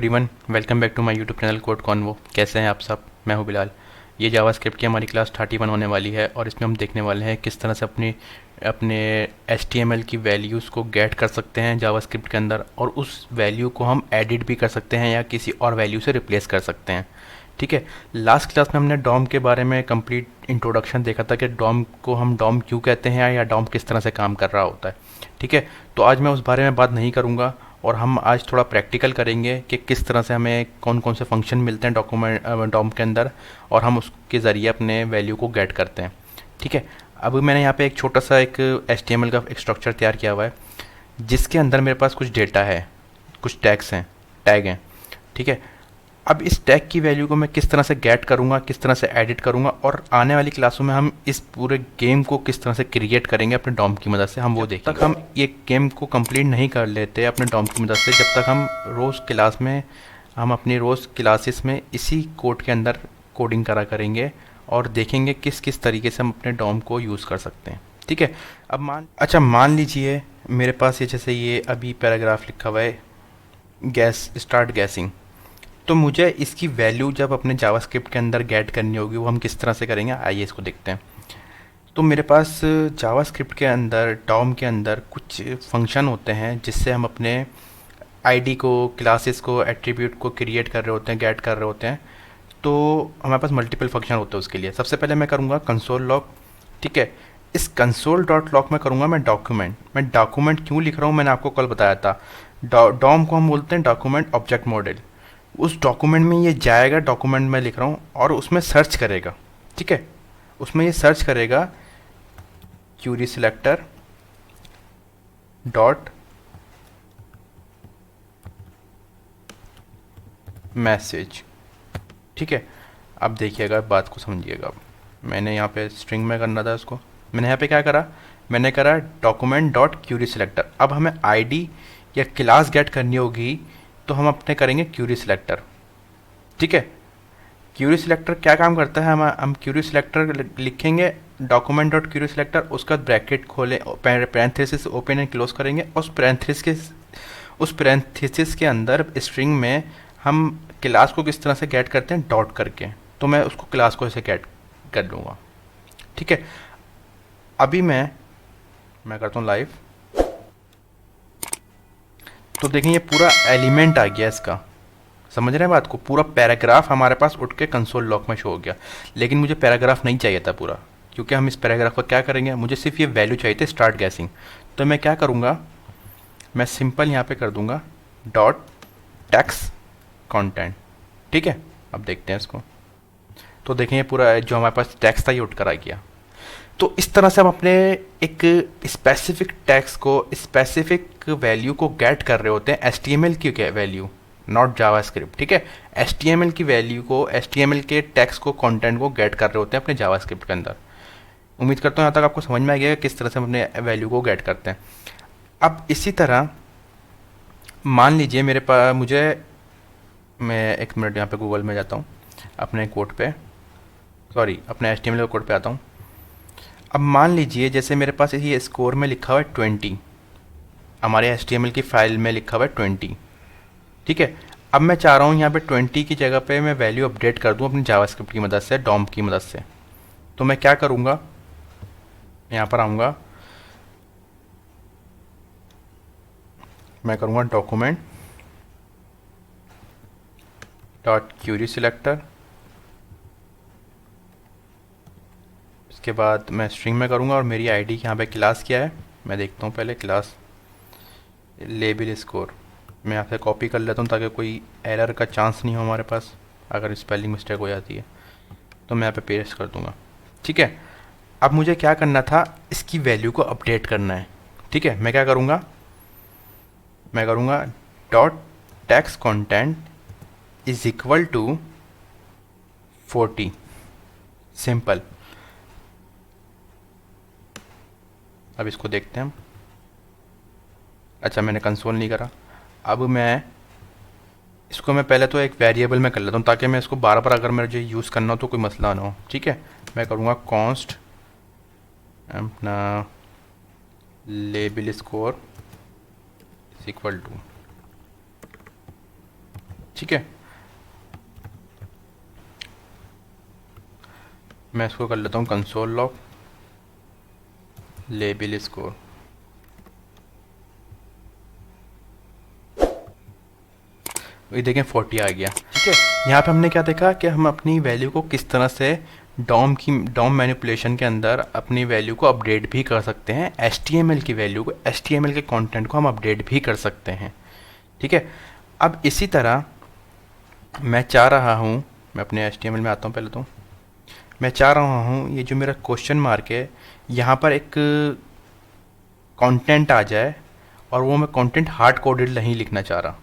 Everyone, welcome back to my YouTube channel Code Convo. कैसे हैं आप सब? मैं हूं बिलाल। ये जावास्क्रिप्ट की हमारी क्लास 31 होने वाली है और इसमें हम देखने वाले हैं किस तरह से अपने HTML की वैल्यूज़ को गेट कर सकते हैं जावास्क्रिप्ट के अंदर, और उस वैल्यू को हम एडिट भी कर सकते हैं या किसी और वैल्यू से रिप्लेस कर सकते हैं। ठीक है। लास्ट क्लास में हमने डॉम के बारे में कंप्लीट इंट्रोडक्शन देखा था कि डॉम को हम डॉम क्यों कहते हैं या डॉम किस तरह से काम कर रहा होता है। ठीक है। तो आज मैं उस बारे में बात नहीं करूँगा और हम आज थोड़ा प्रैक्टिकल करेंगे कि किस तरह से हमें कौन कौन से फंक्शन मिलते हैं डॉम के अंदर और हम उसके ज़रिए अपने वैल्यू को गेट करते हैं। ठीक है। अब मैंने यहाँ पे एक छोटा सा एक HTML का एक स्ट्रक्चर तैयार किया हुआ है जिसके अंदर मेरे पास कुछ डेटा है, कुछ टैग हैं। ठीक है। अब इस टैग की वैल्यू को मैं किस तरह से गेट करूँगा, किस तरह से एडिट करूँगा, और आने वाली क्लासों में हम इस पूरे गेम को किस तरह से क्रिएट करेंगे अपने डॉम की मदद से, हम वो देखेंगे। जब तक हम ये गेम को कंप्लीट नहीं कर लेते अपने डॉम की मदद से, जब तक हम अपनी रोज़ क्लासेस में इसी कोड के अंदर कोडिंग करा करेंगे और देखेंगे किस किस तरीके से हम अपने डॉम को यूज़ कर सकते हैं। ठीक है। अब मान लीजिए मेरे पास ये अभी पैराग्राफ लिखा हुआ है, स्टार्ट गैसिंग। तो मुझे इसकी वैल्यू जब अपने जावास्क्रिप्ट के अंदर गेट करनी होगी, वो हम किस तरह से करेंगे, आइए इसको देखते हैं। तो मेरे पास जावास्क्रिप्ट के अंदर डॉम के अंदर कुछ फंक्शन होते हैं जिससे हम अपने आईडी को, क्लासेस को, एट्रीब्यूट को क्रिएट कर रहे होते हैं, गेट कर रहे होते हैं। तो हमारे पास मल्टीपल फंक्शन होते हैं उसके लिए। सबसे पहले मैं करूँगा कंसोल लॉग। ठीक है। इस कंसोल डॉट लॉग में करूँगा मैं डॉक्यूमेंट क्यों लिख रहा हूँ, मैंने आपको कल बताया था। डॉम को हम बोलते हैं डॉक्यूमेंट ऑब्जेक्ट मॉडल। उस डॉक्यूमेंट में ये जाएगा, डॉक्यूमेंट में लिख रहा हूँ, और उसमें सर्च करेगा। ठीक है। उसमें ये सर्च करेगा क्यूरी सिलेक्टर डॉट मैसेज। ठीक है। अब देखिएगा, बात को समझिएगा। मैंने यहाँ पे स्ट्रिंग में करना था इसको, मैंने यहाँ पे क्या करा, मैंने करा डॉक्यूमेंट डॉट क्यूरी सिलेक्टर। अब हमें आईडी या क्लास गेट करनी होगी तो हम अपने करेंगे क्यूरी सिलेक्टर। ठीक है। क्यूरी सिलेक्टर क्या काम करता है, हम क्यूरी सिलेक्टर लिखेंगे डॉक्यूमेंट डॉट क्यूरी सिलेक्टर, उसका ब्रैकेट खोलें, पैरेंथेसिस ओपन एंड क्लोज करेंगे, उस पैरेंथेसिस के अंदर स्ट्रिंग में हम क्लास को किस तरह से गेट करते हैं, डॉट करके। तो मैं उसको क्लास को ऐसे गेट कर लूँगा। ठीक है। अभी मैं करता हूँ लाइव। तो देखें ये पूरा एलिमेंट आ गया इसका, समझ रहे हैं बात को। पूरा पैराग्राफ हमारे पास उठ के कंसोल लॉग में शो हो गया। लेकिन मुझे पैराग्राफ नहीं चाहिए था पूरा, क्योंकि हम इस पैराग्राफ को क्या करेंगे, मुझे सिर्फ ये वैल्यू चाहिए थी स्टार्ट गैसिंग। तो मैं क्या करूँगा, मैं सिंपल यहाँ पे कर दूँगा डॉट टेक्स्ट कंटेंट। ठीक है। अब देखते हैं इसको। तो देखें ये पूरा जो हमारे पास टेक्स्ट था ये उठ कर आ गया। तो इस तरह से हम अपने एक स्पेसिफिक टेक्स्ट को, स्पेसिफिक वैल्यू को गेट कर रहे होते हैं, HTML की वैल्यू, नॉट जावास्क्रिप्ट। ठीक है। HTML की वैल्यू को, HTML के टेक्स्ट को, कंटेंट को गेट कर रहे होते हैं अपने जावास्क्रिप्ट के अंदर। उम्मीद करता हूँ यहाँ तक आपको समझ में आ गया किस तरह से हम अपने वैल्यू को गेट करते हैं। अब इसी तरह मान लीजिए मैं एक मिनट यहाँ पे गूगल में जाता हूँ, अपने कोड पे, सॉरी अपने HTML कोड पे आता हूँ। अब मान लीजिए जैसे मेरे पास ये स्कोर में लिखा हुआ है 20, हमारे HTML की फाइल में लिखा हुआ है 20। ठीक है। अब मैं चाह रहा हूँ यहाँ पे 20 की जगह पे मैं वैल्यू अपडेट कर दूँ अपनी जावास्क्रिप्ट की मदद से, डॉम की मदद से। तो मैं क्या करूँगा, यहाँ पर आऊँगा, मैं करूँगा डॉक्यूमेंट डॉट क्यूरी सिलेक्टर। इसके बाद मैं स्ट्रिंग में करूँगा और मेरी आईडी यहाँ पे क्लास क्या है मैं देखता हूँ पहले, क्लास लेबल स्कोर। मैं यहाँ से कॉपी कर लेता हूँ ताकि कोई एरर का चांस नहीं हो हमारे पास, अगर स्पेलिंग मिस्टेक हो जाती है तो मैं यहाँ पे पेस्ट कर दूँगा। ठीक है। अब मुझे क्या करना था, इसकी वैल्यू को अपडेट करना है। ठीक है। मैं क्या करूँगा, मैं करूँगा dot text content is equal to 40, simple. अब इसको देखते हैं हम। अच्छा, मैंने कंसोल नहीं करा। अब मैं इसको पहले तो एक वेरिएबल में कर लेता हूँ ताकि मैं इसको बार बार अगर मुझे यूज़ करना हो तो कोई मसला ना हो। ठीक है। मैं करूँगा कॉन्स्ट अपना label score is equal to ठीक है, मैं इसको कर लेता हूँ कंसोल लॉग लेबल स्कोर। ये देखें 40 आ गया। ठीक है, यहाँ पे हमने क्या देखा कि हम अपनी वैल्यू को किस तरह से डॉम मैनिपुलेशन के अंदर अपनी वैल्यू को अपडेट भी कर सकते हैं। HTML की वैल्यू को, HTML के कंटेंट को हम अपडेट भी कर सकते हैं। ठीक है, अब इसी तरह मैं चाह रहा हूँ, मैं अपने HTML में आता हूँ पहले तो, मैं चाह रहा हूँ ये जो मेरा क्वेश्चन मार्क है यहाँ पर एक कंटेंट आ जाए, और वो मैं कंटेंट हार्ड कोडेड नहीं लिखना चाह रहा।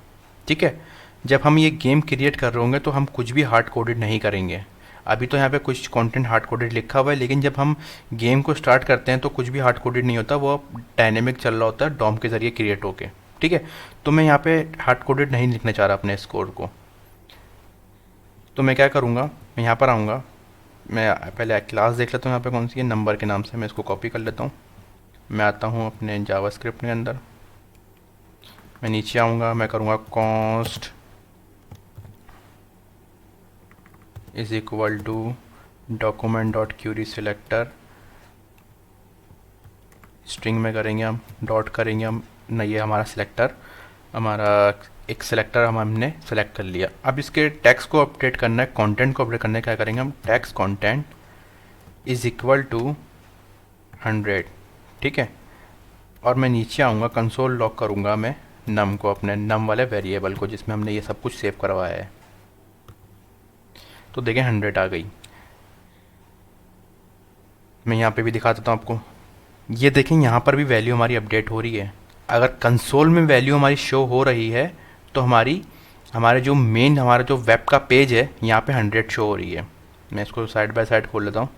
ठीक है, जब हम ये गेम क्रिएट कर रहे होंगे तो हम कुछ भी हार्ड कोडेड नहीं करेंगे। अभी तो यहाँ पे कुछ कंटेंट हार्ड कोडेड लिखा हुआ है, लेकिन जब हम गेम को स्टार्ट करते हैं तो कुछ भी हार्ड कोडेड नहीं होता, वो डायनेमिक चल रहा होता है डॉम के ज़रिए क्रिएट होके। ठीक है, तो मैं यहाँ पे हार्ड कोडेड नहीं लिखना चाह रहा अपने स्कोर को। तो मैं क्या करूँगा, मैं यहाँ पर आऊँगा, मैं पहले क्लास देख लेता हूँ यहाँ पे कौन सी है, नंबर के नाम से मैं इसको कॉपी कर लेता हूँ। मैं आता हूँ अपने जावास्क्रिप्ट के अंदर, मैं नीचे आऊँगा, मैं करूँगा const is equal to document dot query selector, string में करेंगे हम, डॉट करेंगे हम, नहीं ये हमारा सिलेक्टर, हमारा एक सिलेक्टर हमने सेलेक्ट कर लिया। अब इसके टैक्स को अपडेट करना है, कंटेंट को अपडेट करना है, क्या करेंगे हम, text content is equal to 100। ठीक है, और मैं नीचे आऊँगा, कंसोल लॉग करूँगा मैं नम को, अपने नम वाले वेरिएबल को जिसमें हमने ये सब कुछ सेव करवाया है। तो देखें 100 आ गई। मैं यहाँ पे भी दिखा देता हूँ आपको, ये देखें यहाँ पर भी वैल्यू हमारी अपडेट हो रही है। अगर कंसोल में वैल्यू हमारी शो हो रही है तो हमारे जो मेन हमारा जो वेब का पेज है यहाँ पे 100 शो हो रही है। मैं इसको साइड बाय साइड खोल लेता हूँ।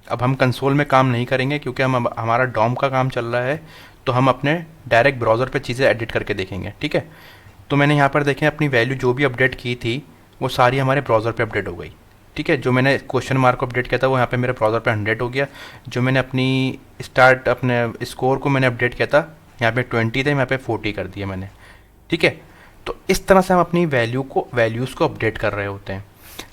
अब हम कंसोल में काम नहीं करेंगे क्योंकि हमारा डॉम का काम चल रहा है, तो हम अपने डायरेक्ट ब्राउज़र पे चीज़ें एडिट करके देखेंगे। ठीक है, तो मैंने यहाँ पर देखें अपनी वैल्यू जो भी अपडेट की थी वो सारी हमारे ब्राउज़र पे अपडेट हो गई। ठीक है, जो मैंने क्वेश्चन मार्क को अपडेट किया था वो यहाँ पे मेरे ब्राउज़र पे 100 हो गया। जो मैंने अपने स्कोर को मैंने अपडेट किया था, यहाँ पे 20 थे, यहाँ पे 40 कर दिया मैंने। ठीक है, तो इस तरह से हम अपनी वैल्यूज़ को अपडेट कर रहे होते हैं।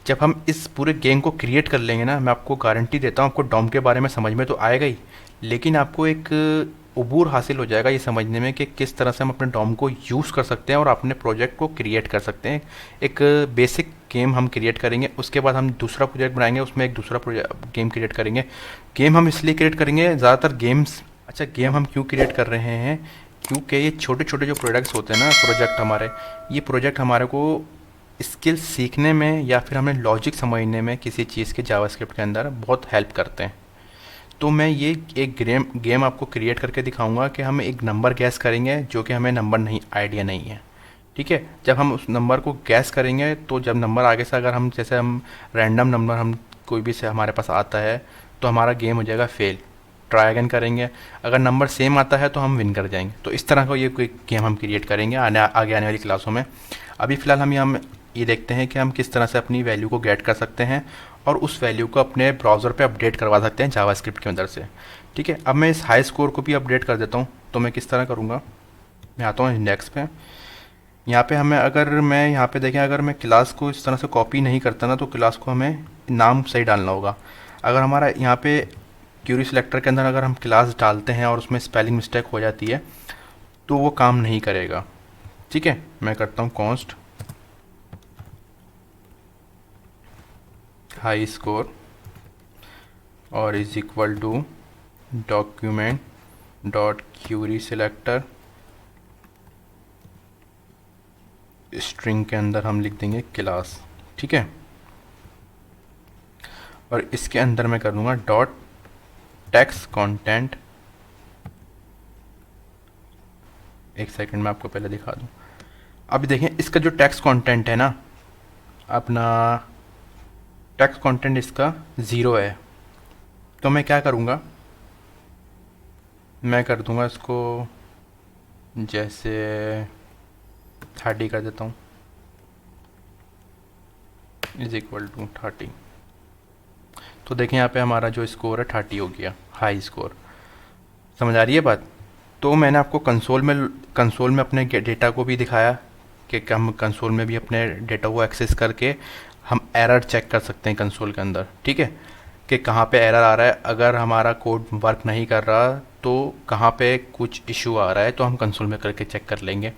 जब हम इस पूरे गेम को क्रिएट कर लेंगे ना, मैं आपको गारंटी देता हूँ आपको डॉम के बारे में समझ में तो आएगा ही, लेकिन आपको एक अबूर हासिल हो जाएगा ये समझने में कि किस तरह से हम अपने डॉम को यूज़ कर सकते हैं और अपने प्रोजेक्ट को क्रिएट कर सकते हैं। एक बेसिक गेम हम क्रिएट करेंगे, उसके बाद हम दूसरा प्रोजेक्ट बनाएंगे, उसमें एक दूसरा गेम क्रिएट करेंगे। गेम हम इसलिए क्रिएट करेंगे ज़्यादातर गेम्स, अच्छा गेम हम क्यों क्रिएट कर रहे हैं, क्योंकि ये छोटे छोटे जो प्रोडक्ट्स होते हैं ना, प्रोजेक्ट हमारे, ये प्रोजेक्ट हमारे को स्किल सीखने में या फिर हमें लॉजिक समझने में किसी चीज़ के जावास्क्रिप्ट के अंदर बहुत हेल्प करते हैं। तो मैं ये एक गेम आपको क्रिएट करके दिखाऊंगा कि हम एक नंबर गैस करेंगे जो कि हमें नंबर नहीं, आइडिया नहीं है। ठीक है, जब हम उस नंबर को गैस करेंगे तो जब नंबर आगे से अगर हम जैसे हम रैंडम नंबर हम कोई भी से हमारे पास आता है तो हमारा गेम हो जाएगा फेल, ट्राई अगेन करेंगे, अगर नंबर सेम आता है तो हम विन कर जाएंगे। तो इस तरह का ये कोई गेम हम क्रिएट करेंगे आगे आने वाली क्लासों में। अभी फ़िलहाल हम ये देखते हैं कि हम किस तरह से अपनी वैल्यू को गेट कर सकते हैं और उस वैल्यू को अपने ब्राउज़र पे अपडेट करवा सकते हैं जावास्क्रिप्ट की मदद से। ठीक है, अब मैं इस हाई स्कोर को भी अपडेट कर देता हूँ। तो मैं किस तरह करूँगा, मैं आता हूँ इंडेक्स पे, यहाँ पे हमें अगर मैं यहाँ पे देखें, अगर मैं क्लास को इस तरह से कॉपी नहीं करता ना तो क्लास को हमें नाम सही डालना होगा। अगर हमारा यहाँ पे क्यूरी सिलेक्टर के अंदर अगर हम क्लास डालते हैं और उसमें स्पेलिंग मिस्टेक हो जाती है तो वो काम नहीं करेगा। ठीक है, मैं करता हूँ कॉन्स्ट हाई स्कोर और is equal to document dot query selector, string के अंदर हम लिख देंगे क्लास। ठीक है, और इसके अंदर मैं कर दूंगा डॉट टेक्स्ट कंटेंट, एक सेकंड में आपको पहले दिखा दूं। अभी देखें इसका जो टेक्स्ट कंटेंट है ना, अपना टेक्स्ट कंटेंट इसका 0 है। तो मैं क्या करूँगा, मैं कर दूंगा इसको जैसे 30 कर देता हूँ, इज इक्वल टू 30। तो देखें यहाँ पे हमारा जो स्कोर है 30 हो गया, हाई स्कोर। समझ आ रही है बात? तो मैंने आपको कंसोल में अपने डेटा को भी दिखाया कि हम कंसोल में भी अपने डेटा को एक्सेस करके हम एरर चेक कर सकते हैं कंसोल के अंदर, ठीक है, कि कहाँ पे एरर आ रहा है, अगर हमारा कोड वर्क नहीं कर रहा तो कहाँ पे कुछ इशू आ रहा है, तो हम कंसोल में करके चेक कर लेंगे।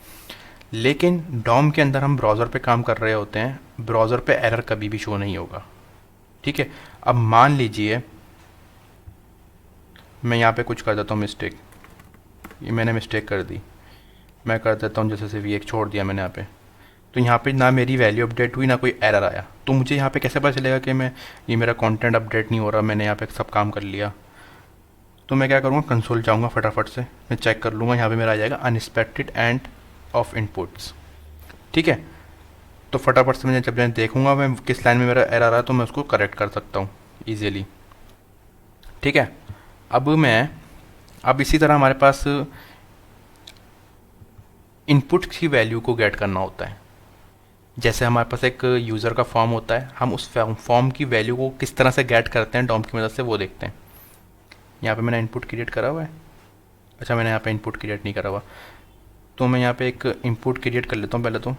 लेकिन डॉम के अंदर हम ब्राउज़र पे काम कर रहे होते हैं, ब्राउज़र पे एरर कभी भी शो नहीं होगा, ठीक है। अब मान लीजिए मैं यहाँ पे कुछ कर देता हूँ मिस्टेक, ये मैंने मिस्टेक कर दी, मैं कर देता हूँ जैसे CV1 छोड़ दिया मैंने यहाँ पे, तो यहाँ पे ना मेरी वैल्यू अपडेट हुई ना कोई एरर आया, तो मुझे यहाँ पे कैसे पता चलेगा कि मैं ये मेरा कंटेंट अपडेट नहीं हो रहा, मैंने यहाँ पे सब काम कर लिया? तो मैं क्या करूँगा, कंसोल जाऊँगा फटाफट से, मैं चेक कर लूँगा, यहाँ पे मेरा आ जाएगा अनएक्सपेक्टेड एंड ऑफ इनपुट्स, ठीक है। तो फटाफट से जब मैं देखूँगा मैं किस लाइन में मेरा एरर आ रहा है, तो मैं उसको करेक्ट कर सकता हूँ ईजिली, ठीक है। अब इसी तरह हमारे पास इनपुट की वैल्यू को गेट करना होता है। जैसे हमारे पास एक यूज़र का फॉर्म होता है, हम उस फॉर्म की वैल्यू को किस तरह से गेट करते हैं डॉम की मदद से, वो देखते हैं। यहाँ पे मैंने इनपुट क्रिएट करा हुआ है, अच्छा मैंने यहाँ पे इनपुट क्रिएट नहीं करा हुआ, तो मैं यहाँ पे एक इनपुट क्रिएट कर लेता हूँ पहले तो।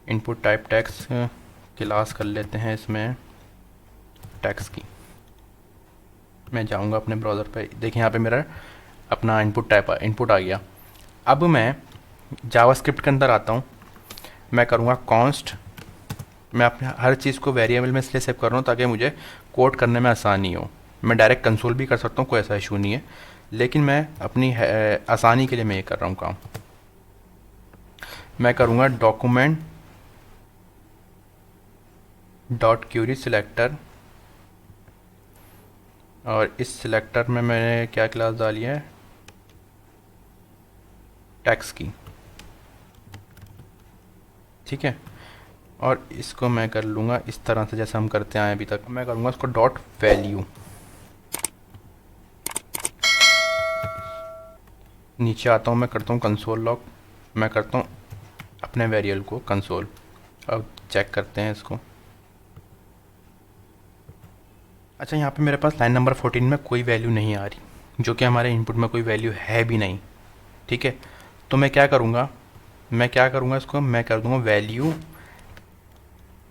इनपुट टाइप टैक्स क्लास कर लेते हैं इसमें टैक्स की। मैं जाऊँगा अपने ब्राउज़र पे, देखिए यहाँ पे मेरा अपना इनपुट आ गया। अब मैं जावास्क्रिप्ट के अंदर आता हूँ, मैं करूँगा कॉन्स्ट, मैं अपने हर चीज़ को वेरिएबल में इसलिए सेव कर रहा हूँ ताकि मुझे कोड करने में आसानी हो। मैं डायरेक्ट कंसोल भी कर सकता हूँ, कोई ऐसा इशू नहीं है, लेकिन मैं अपनी आसानी के लिए मैं ये कर रहा हूँ काम। मैं करूँगा डॉक्यूमेंट डॉट क्यूरी सिलेक्टर, और इस सिलेक्टर में मैंने क्या क्लास डाली है, टैक्स की, ठीक है। और इसको मैं कर लूँगा इस तरह से जैसे हम करते आए अभी तक। मैं करूँगा इसको डॉट वैल्यू, नीचे आता हूँ, मैं करता हूँ कंसोल लॉग, मैं करता हूँ अपने वेरिएबल को कंसोल। अब चेक करते हैं इसको। अच्छा यहाँ पे मेरे पास लाइन नंबर 14 में कोई वैल्यू नहीं आ रही, जो कि हमारे इनपुट में कोई वैल्यू है भी नहीं, ठीक है। तो मैं क्या करूँगा इसको मैं कर दूँगा वैल्यू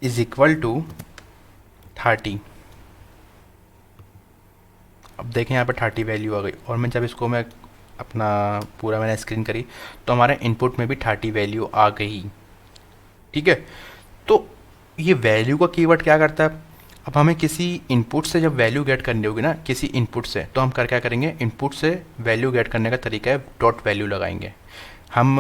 इज इक्वल टू 30। अब देखें यहाँ पे 30 वैल्यू आ गई, और मैं जब इसको मैं अपना पूरा मैंने स्क्रीन करी तो हमारे इनपुट में भी 30 वैल्यू आ गई, ठीक है। तो ये वैल्यू का कीवर्ड क्या करता है, अब हमें किसी इनपुट से जब वैल्यू गेट करनी होगी ना, किसी इनपुट से, तो हम क्या करेंगे, इनपुट से वैल्यू गेट करने का तरीका है डॉट वैल्यू लगाएंगे। हम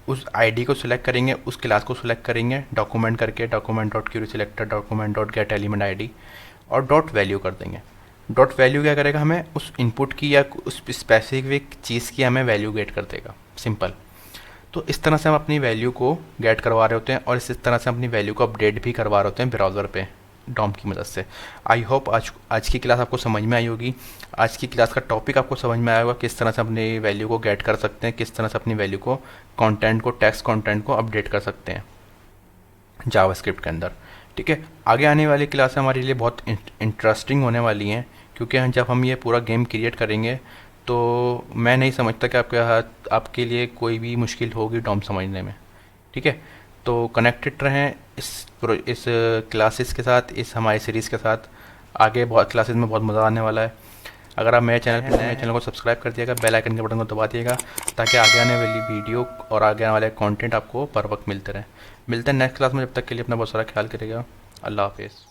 उस आईडी को सिलेक्ट करेंगे, उस क्लास को सिलेक्ट करेंगे डॉक्यूमेंट करके, document dot query selector, document dot gate element ID, और डॉट वैल्यू कर देंगे। डॉट वैल्यू क्या करेगा, हमें उस इनपुट की या उस स्पेसिफिक चीज़ की हमें वैल्यू गेट कर देगा, सिंपल। तो इस तरह से हम अपनी वैल्यू को गेट करवा रहे होते हैं, और इस तरह से अपनी वैल्यू को अपडेट भी करवा रहे होते हैं ब्राउज़र पे डॉम की मदद से। आई होप आज की क्लास आपको समझ में आई होगी। आज की क्लास का टॉपिक आपको समझ में आया होगा, किस तरह से अपनी वैल्यू को गेट कर सकते हैं, किस तरह से अपनी वैल्यू को टेक्स्ट कंटेंट को अपडेट कर सकते हैं जावास्क्रिप्ट के अंदर, ठीक है। आगे आने वाली क्लास हमारे लिए बहुत इंटरेस्टिंग होने वाली हैं, क्योंकि जब हम ये पूरा गेम क्रिएट करेंगे तो मैं नहीं समझता कि आपके लिए कोई भी मुश्किल होगी डॉम समझने में, ठीक है। तो कनेक्टेड रहें इस क्लासेस के साथ, इस हमारी सीरीज़ के साथ। आगे बहुत क्लासेस में बहुत मज़ा आने वाला है। अगर आप मेरे चैनल को सब्सक्राइब कर दिएगा, बेल आइकन के बटन को दबा दिएगा, ताकि आगे आने वाली वीडियो और आगे आने वाले कंटेंट आपको पर वक्त मिलते रहे। मिलते हैं नेक्स्ट क्लास में, जब तक के लिए अपना बहुत सारा ख्याल करिएगा। अल्लाह हाफिज़।